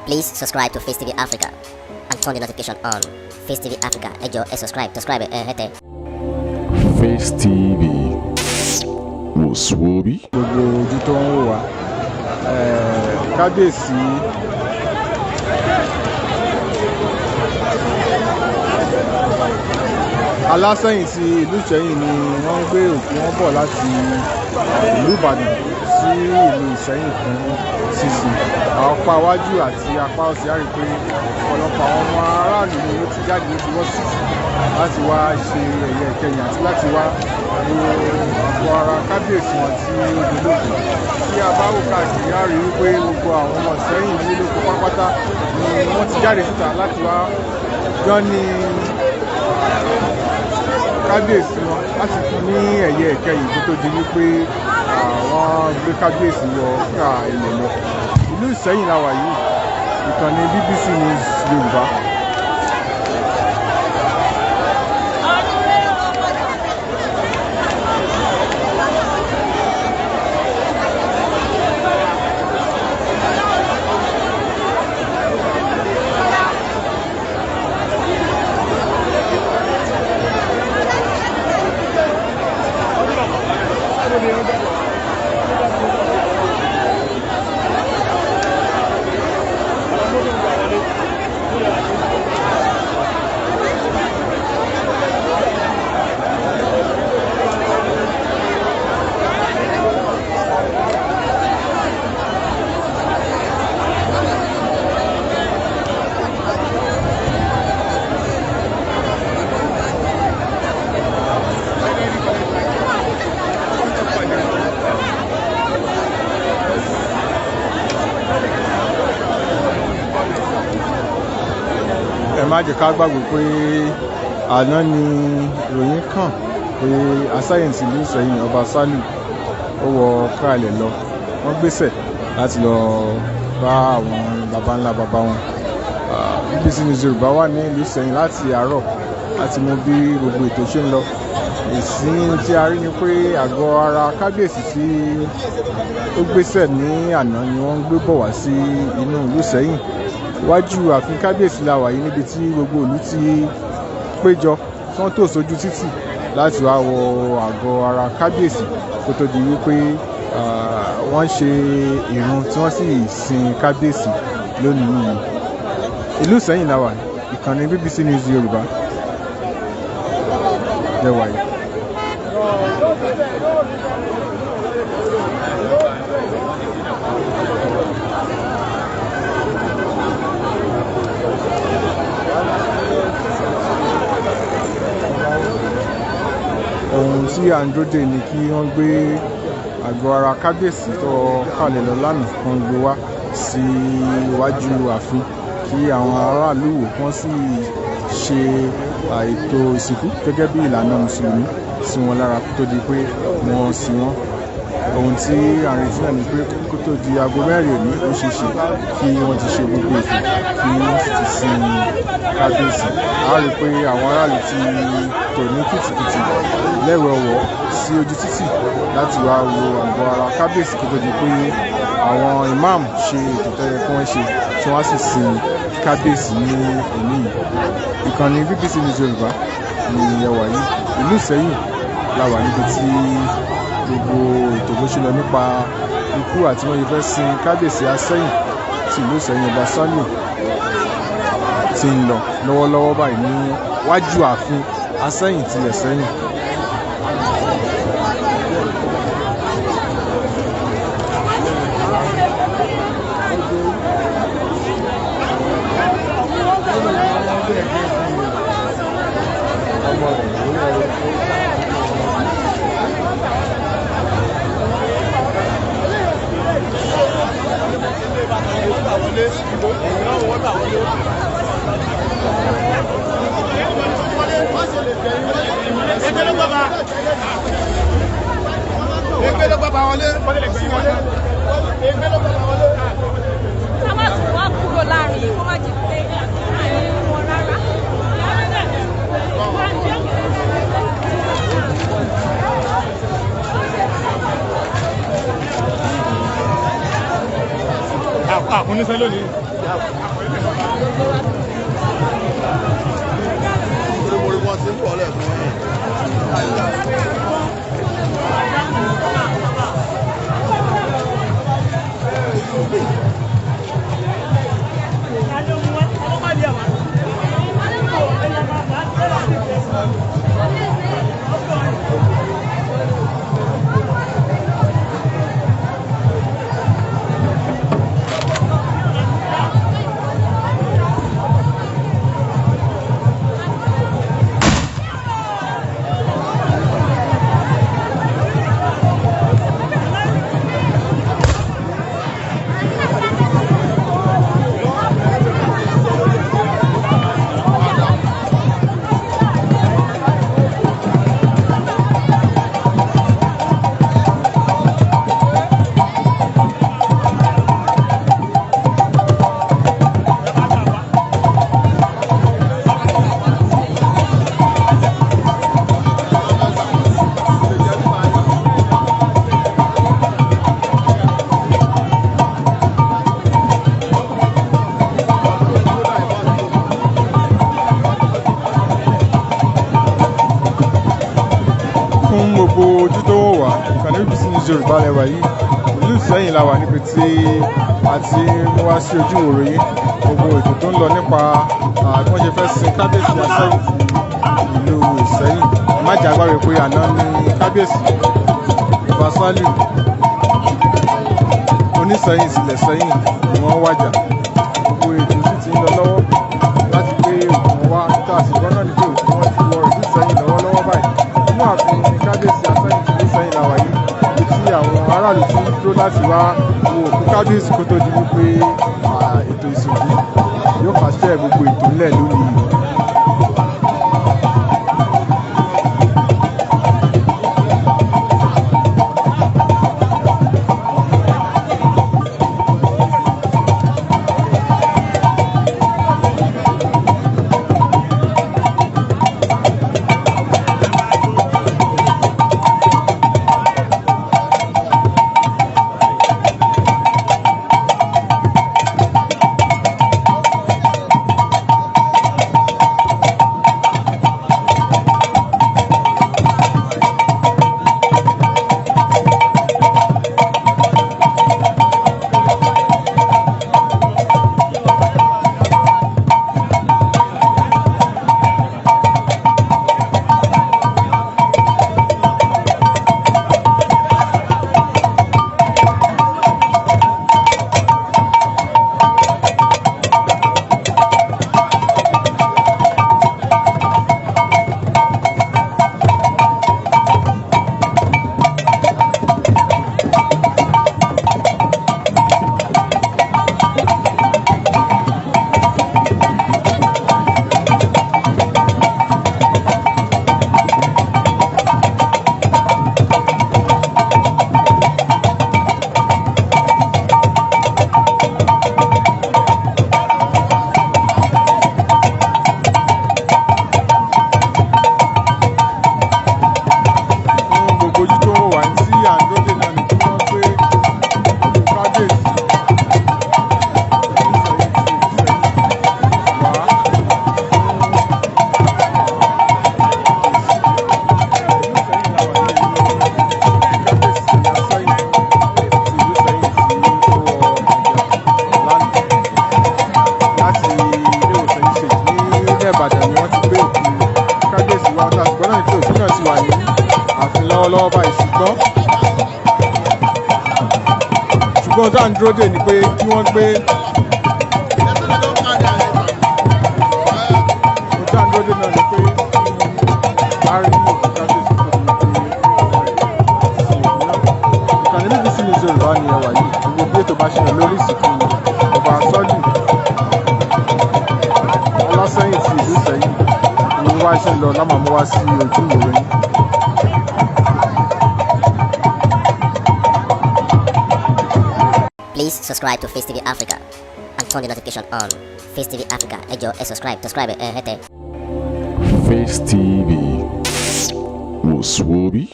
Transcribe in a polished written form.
Please subscribe to Face TV Africa and turn the notification on. Face TV Africa, ẹ jọ̀ọ́ ẹ subscribe hete. Face TV sszúríal. Gbogbo ojú tó ń wò wá kábíyèsí Alásẹ̀yìn ti ìlú Ìṣẹ̀yìn ni wọ́n ń gbé òkú wọn bọ̀ láti ìlú Ìbàdàn sí ìlú Ìṣẹ̀yìn fún sísìn. Apá iwájú àti apá òsì á rí pé ọ̀pọ̀lọpọ̀ àwọn ọmọ aráàlú ni ó ti jáde ó ti wọ́ sí láti wá ṣe ẹ̀yẹ ìkẹyìn àti láti wá wo àgọ́ ara kábíyèsí wọn tí ó dolóògbé. Tí a bá wò káàkiri á rí wípé gbogbo àwọn ọmọ Ìṣẹ̀yìn ní lóko pátápátá ni wọ́n ti jáde síta láti wá gbọ́n ní kábíyèsí wọn láti fún ní ẹ̀yẹ ìkẹyìn tó tó di wípé àwọn gbé kábíyèsí wọ ilẹ̀ lọ. Ìlú Ìṣẹ̀yìn la wà yìí, ìkànnì BBC News Yorùbá. Ẹ má jẹ́ ká gbàgbé pé àná ni ìròyìn kàn pé Aseyin ti ìlú Ìṣẹ̀yìn ọba Sálù ó wọ káàlẹ̀ lọ. Wọ́n gbéṣẹ̀ láti lọ bá àwọn baba ńlá baba wọn. BBC News Yorùbá wà ní ìlú Ìṣẹ̀yìn láti àárọ̀ láti mọ bí gbogbo ètò ṣe ń lọ. Èsì tí a rí ni pé àgọ́ ara kábíyèsí tí ó gbéṣẹ̀ ní àná ni wọ́n ń gbé bọ̀ wá sí inú ìlú Ìṣẹ̀yìn. Iwájú ààfin kábíyèsí la wà yìí níbi tí gbogbo ìlú ti péjọ tí wọ́n tò sójú títì láti wá wọ àgọ́ ara kábíyèsí kó tó di wípé wọ́n ṣe ìrun tí wọ́n sì sin kábíyèsí lónìí yìí. Ìlú Ìṣẹ̀yìn la wà, ìkànnì BBC News Yorùbá lẹ́wà yìí. Ohun tí à ń dúró dè ni kí wọ́n gbé àgọ́ ara kábíyèsí tó kalẹ̀ lọ lánàá kan gbé wá sí iwájú ààfin kí àwọn aráàlú wò kán sì ṣe ètò ìsìnkú gẹ́gẹ́ bí ìlànà mùsùlùmí sí wọn lára kó tó di pé wọ́n sin wọ́n. Ohun tí à ń retí náà ni pé kó tó di aago mẹ́rin òní ó ṣeé ṣe kí wọ́n ti ṣe gbogbo ètò kí wọ́n sì ti sin kábíyèsí. A rí i pé àwọn aráàlú ti tò ní kìtìkìtì lẹ́wọ̀ọ̀wọ́ sí ojú títì láti wá wo àgọ́ ara kábíyèsí kó tó di pé àwọn ìmáàmù ṣe ètò tó yẹ kí wọ́n ṣe tí wọ́n sì sin kábíyèsí ní òní yìí. Ìkànnì BBC News Yorùbá ni ẹ wà yìí. Ìlú Ìṣẹ̀yìn la wà níbi tí gbogbo ètò bó ṣe lọ nípa ikú àti wọ́n yẹ fẹ́ sin kábíyèsí Aseyin ti ìlú Ìṣẹ̀yìn ọba Sálù ti ń lọ lọ́wọ́lọ́wọ́ báyìí ní wájú ààfin Aseyin ti Ìṣẹ̀yìn. Àkúnníṣẹ́ lónìí. fún gbogbo ojú tó wò wá ìkànnì BBC News Yorùbá lẹ́wà yìí ìlú Ìsẹ́yìn la wà níbi tí a ti mú wá sí ojú ìwòrò yìí gbogbo ètò tó ń lọ nípa bí wọ́n ṣe fẹ́ sin kábíyèsí Aseyin ìlú Ìsẹ́yìn má jẹ́ agbára pé àná ní kábíyèsí Ọba Sàlíù Onísẹ́yìn sílẹ̀ Sẹ́yìn ni wọ́n wájà gbogbo ètò sì ti ń lọ lọ́wọ́ láti gbé òkú wá tá a sì gbọ́ náà ní pé òkú wọn ti wọ ìlú Ìsẹ́yìn lọ́wọ́lọ́wọ́ báyìí nínú ààfin kábíyèsí Aseyin ìlú Ìsẹ́yìn la wà yìí ibi tí àwọn aráàlú ti ń dúró láti wá wo òkú kábíyèsí kó tó di wípé ètò ìsìnkú yóò fàṣẹ gbogbo ètò ńlẹ̀ lónìí. lọ́wọ́lọ́wọ́ báyìí ṣùgbọ́n tá à ń dúró dè ní pé kí wọ́n gbé tá à ń dúró dè náà ní pé a rí òkúta tó sì tóbi pé ìkànnì BBC News Yorùbá ni ẹwà yìí gbogbo bí ètò bá ṣe lọ lórí ìsìnkú Ọba Sàlíù Alásẹ́yìn ti ìlú Ìsẹ́yìn ni wọ́n wá ṣe lọ lámàmú wá sí ojú ìwòrán yìí. Please subscribe to Face TV Africa and turn the notification on. Face TV Africa, ẹ jọ̀ọ́ ẹ subscribe hete. Face TV ස්සúríal.